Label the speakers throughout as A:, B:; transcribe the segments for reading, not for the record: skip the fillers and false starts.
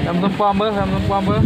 A: làm tôm pom bơ, làm tôm pom bơ.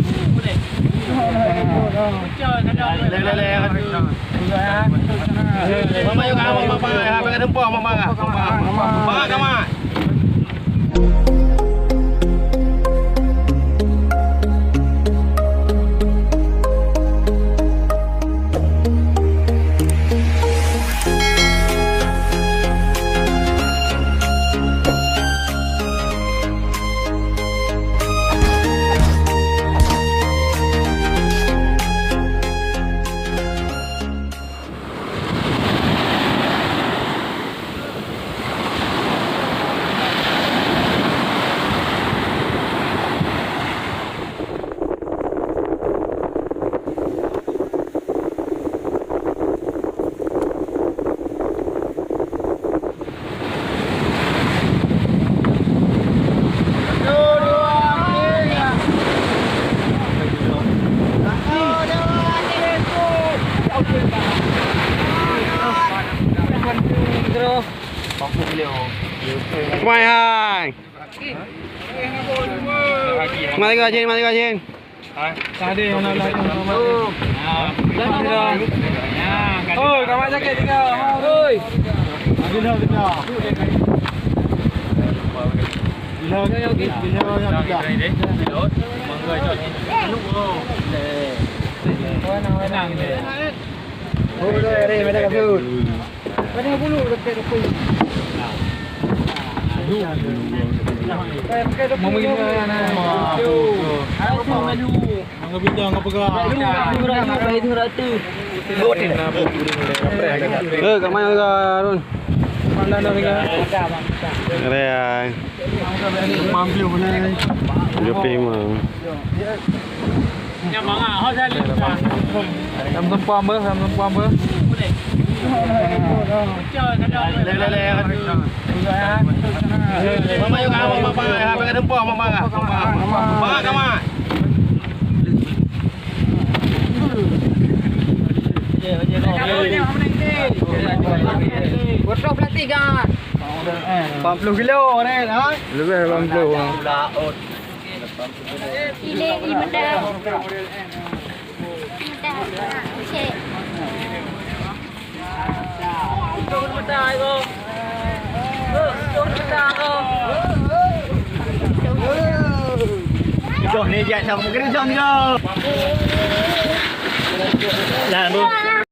B: Mày hai. Mày qua trên, mày qua trên.
A: Tadi mana lagi? Oi, kamu sakit tinggal. Oi. Bila.
B: Kamay ka ron. Kaya gapi mo.
A: Làm tôm pom bơ, làm tôm pom bơ.
C: Berapa plastik kan?
A: 80 kilo ni, ha? Lebih 80.
C: Pilih di medang. Cek. Turun medang ko. Turun medang ko.
A: Ito ni jangan sama kena jangan. Jangan